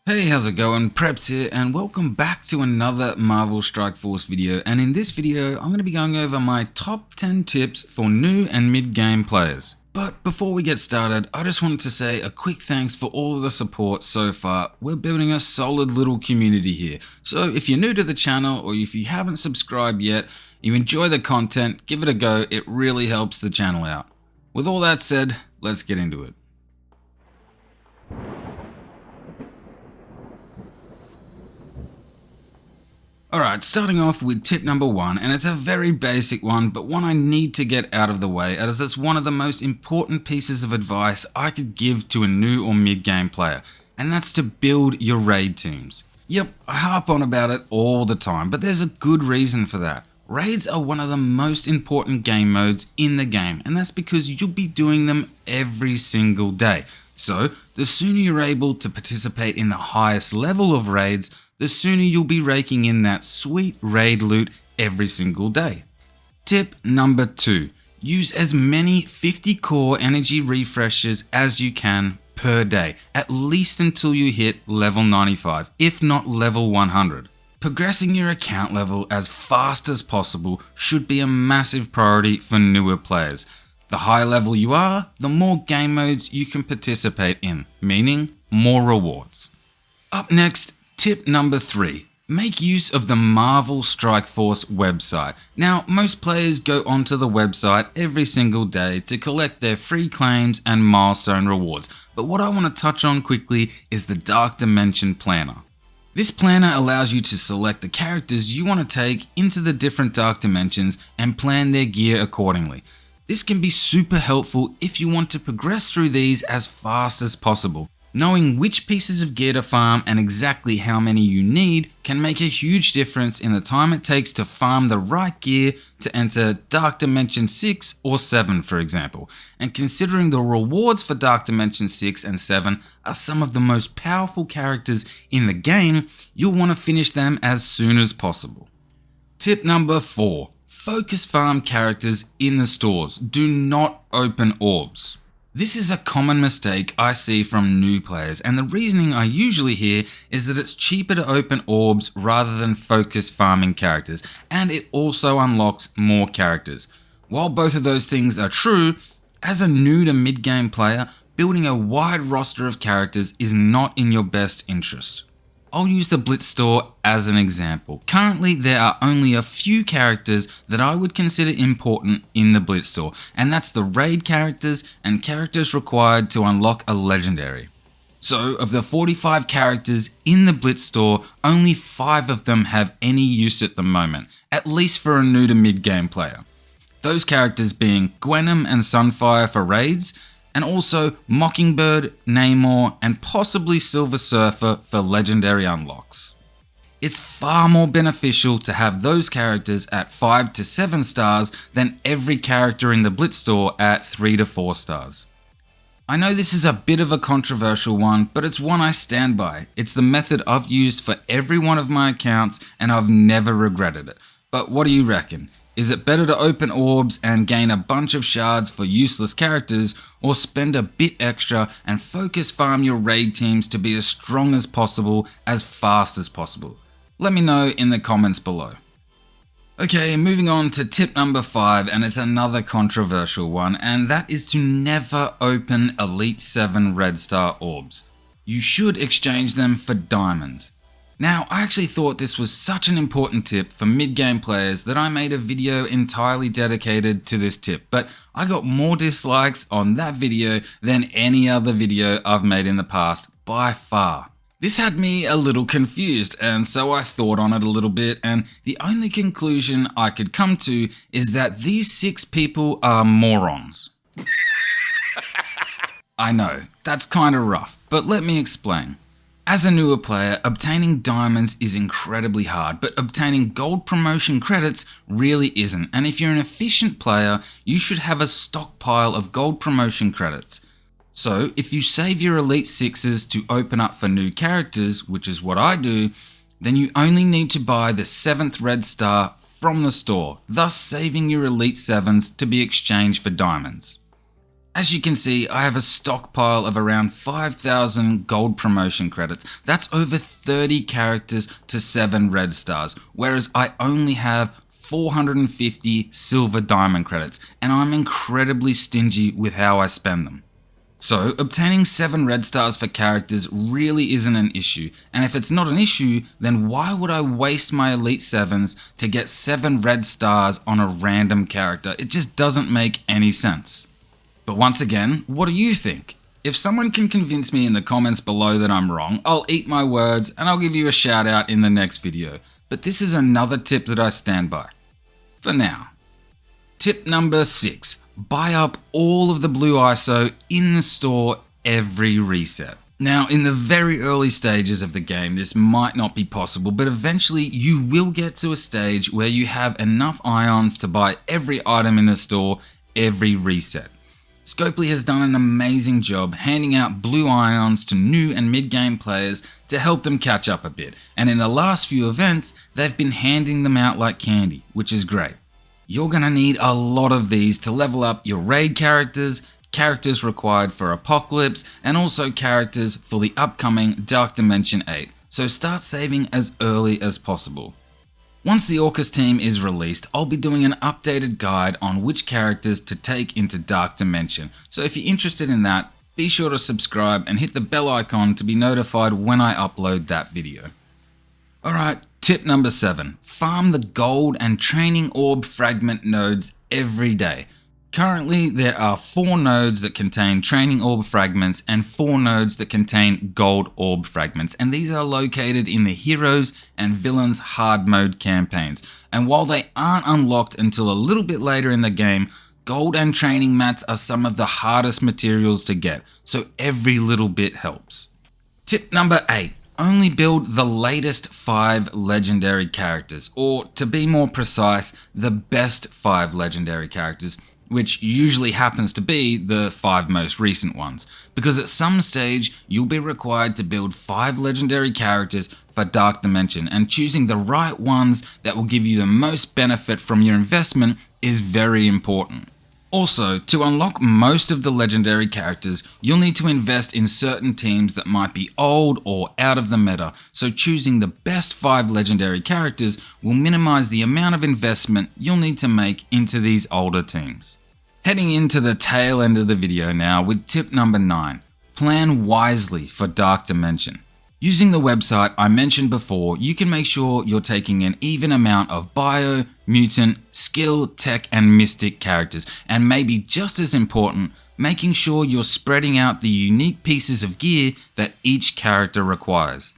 Hey, how's it going? Preps here, and welcome back to another Marvel Strike Force video. And in this video, I'm going to be going over my top 10 tips for new and mid-game players. But before we get started, I just wanted to say a quick thanks for all of the support so far. We're building a solid little community here. So if you're new to the channel, or if you haven't subscribed yet, you enjoy the content, give it a go. It really helps the channel out. With all that said, let's get into it. Alright, starting off with tip number 1, and it's a very basic one, but one I need to get out of the way as it's one of the most important pieces of advice I could give to a new or mid-game player, and that's to build your raid teams. Yep, I harp on about it all the time, but there's a good reason for that. Raids are one of the most important game modes in the game, and that's because you'll be doing them every single day. So, the sooner you're able to participate in the highest level of raids, the sooner you'll be raking in that sweet raid loot every single day. Tip number 2. Use as many 50 core energy refreshes as you can per day, at least until you hit level 95, if not level 100. Progressing your account level as fast as possible should be a massive priority for newer players. The higher level you are, the more game modes you can participate in, meaning more rewards. Up next, tip number 3. Make use of the Marvel Strike Force website. Now, most players go onto the website every single day to collect their free claims and milestone rewards, but what I want to touch on quickly is the Dark Dimension Planner. This planner allows you to select the characters you want to take into the different Dark Dimensions and plan their gear accordingly. This can be super helpful if you want to progress through these as fast as possible. Knowing which pieces of gear to farm and exactly how many you need can make a huge difference in the time it takes to farm the right gear to enter Dark Dimension 6 or 7, for example. And considering the rewards for Dark Dimension 6 and 7 are some of the most powerful characters in the game, you'll want to finish them as soon as possible. Tip number 4. Focus farm characters in the stores. Do not open orbs. This is a common mistake I see from new players, and the reasoning I usually hear is that it's cheaper to open orbs rather than focus farming characters, and it also unlocks more characters. While both of those things are true, as a new to mid-game player, building a wide roster of characters is not in your best interest. I'll use the Blitz store as an example. Currently, there are only a few characters that I would consider important in the Blitz store, and that's the raid characters and characters required to unlock a legendary. So, of the 45 characters in the Blitz store, only 5 of them have any use at the moment, at least for a new to mid-game player. Those characters being Gwenom and Sunfire for raids, and also Mockingbird, Namor, and possibly Silver Surfer for legendary unlocks. It's far more beneficial to have those characters at 5 to 7 stars than every character in the Blitz store at 3 to 4 stars. I know this is a bit of a controversial one, but it's one I stand by. It's the method I've used for every one of my accounts and I've never regretted it. But what do you reckon? Is it better to open orbs and gain a bunch of shards for useless characters, or spend a bit extra and focus farm your raid teams to be as strong as possible as fast as possible? Let me know in the comments below. Okay, moving on to tip number 5, and it's another controversial one, and that is to never open Elite 7 Red Star orbs. You should exchange them for diamonds. Now, I actually thought this was such an important tip for mid-game players that I made a video entirely dedicated to this tip, but I got more dislikes on that video than any other video I've made in the past, by far. This had me a little confused, and so I thought on it a little bit, and the only conclusion I could come to is that these 6 people are morons. I know, that's kinda rough, but let me explain. As a newer player, obtaining diamonds is incredibly hard, but obtaining gold promotion credits really isn't. And if you're an efficient player, you should have a stockpile of gold promotion credits. So if you save your Elite 6s to open up for new characters, which is what I do, then you only need to buy the 7th Red Star from the store, thus saving your Elite 7s to be exchanged for diamonds. As you can see, I have a stockpile of around 5,000 gold promotion credits. That's over 30 characters to 7 red stars, whereas I only have 450 silver diamond credits, and I'm incredibly stingy with how I spend them. So, obtaining 7 red stars for characters really isn't an issue, and if it's not an issue, then why would I waste my Elite 7s to get 7 red stars on a random character? It just doesn't make any sense. But once again, what do you think? If someone can convince me in the comments below that I'm wrong, I'll eat my words and I'll give you a shout out in the next video. But this is another tip that I stand by. For now. Tip number 6. Buy up all of the blue ISO in the store every reset. Now, in the very early stages of the game, this might not be possible, but eventually you will get to a stage where you have enough ions to buy every item in the store every reset. Scopely has done an amazing job handing out blue ions to new and mid-game players to help them catch up a bit, and in the last few events, they've been handing them out like candy, which is great. You're gonna need a lot of these to level up your raid characters, characters required for Apocalypse, and also characters for the upcoming Dark Dimension 8, so start saving as early as possible. Once the Orcus team is released, I'll be doing an updated guide on which characters to take into Dark Dimension, so if you're interested in that, be sure to subscribe and hit the bell icon to be notified when I upload that video. Alright, tip number 7. Farm the gold and training orb fragment nodes every day. Currently, there are 4 nodes that contain training orb fragments and 4 nodes that contain gold orb fragments, and these are located in the heroes and villains hard mode campaigns. And while they aren't unlocked until a little bit later in the game, gold and training mats are some of the hardest materials to get, so every little bit helps. Tip number 8. Only build the latest 5 legendary characters, or to be more precise, the best 5 legendary characters, which usually happens to be the 5 most recent ones, because at some stage you'll be required to build 5 legendary characters for Dark Dimension, and choosing the right ones that will give you the most benefit from your investment is very important. Also, to unlock most of the legendary characters, you'll need to invest in certain teams that might be old or out of the meta, so choosing the best 5 legendary characters will minimize the amount of investment you'll need to make into these older teams. Heading into the tail end of the video now with tip number 9. Plan wisely for Dark Dimension. Using the website I mentioned before, you can make sure you're taking an even amount of bio, mutant, skill, tech, and mystic characters, and maybe just as important, making sure you're spreading out the unique pieces of gear that each character requires.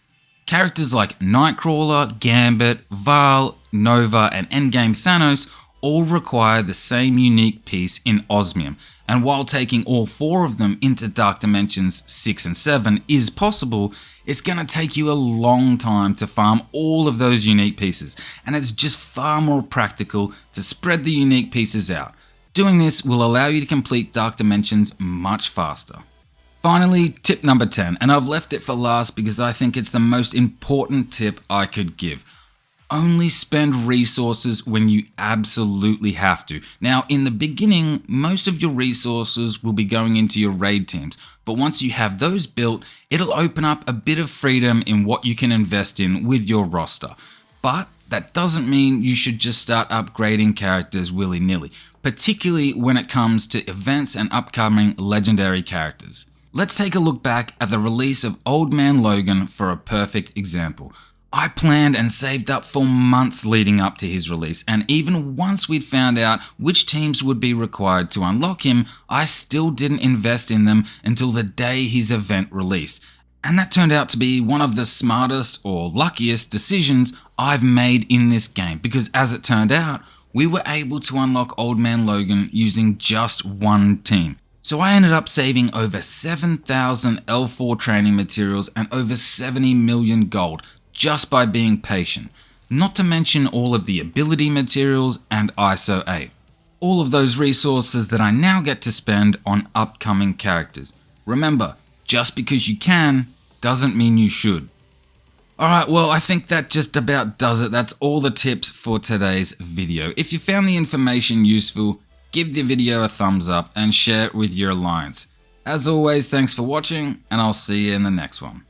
Characters like Nightcrawler, Gambit, Val, Nova, and Endgame Thanos all require the same unique piece in osmium, and while taking all 4 of them into Dark Dimensions 6 and 7 is possible, it's going to take you a long time to farm all of those unique pieces, and it's just far more practical to spread the unique pieces out. Doing this will allow you to complete Dark Dimensions much faster. Finally, tip number 10, and I've left it for last because I think it's the most important tip I could give. Only spend resources when you absolutely have to. Now, in the beginning, most of your resources will be going into your raid teams, but once you have those built, it'll open up a bit of freedom in what you can invest in with your roster. But that doesn't mean you should just start upgrading characters willy-nilly, particularly when it comes to events and upcoming legendary characters. Let's take a look back at the release of Old Man Logan for a perfect example. I planned and saved up for months leading up to his release, and even once we'd found out which teams would be required to unlock him, I still didn't invest in them until the day his event released. And that turned out to be one of the smartest or luckiest decisions I've made in this game, because as it turned out, we were able to unlock Old Man Logan using just one team. So I ended up saving over 7,000 L4 training materials and over 70 million gold, just by being patient, not to mention all of the ability materials and ISO 8. All of those resources that I now get to spend on upcoming characters. Remember, just because you can, doesn't mean you should. Alright, well I think that just about does it. That's all the tips for today's video. If you found the information useful, give the video a thumbs up and share it with your alliance. As always, thanks for watching, and I'll see you in the next one.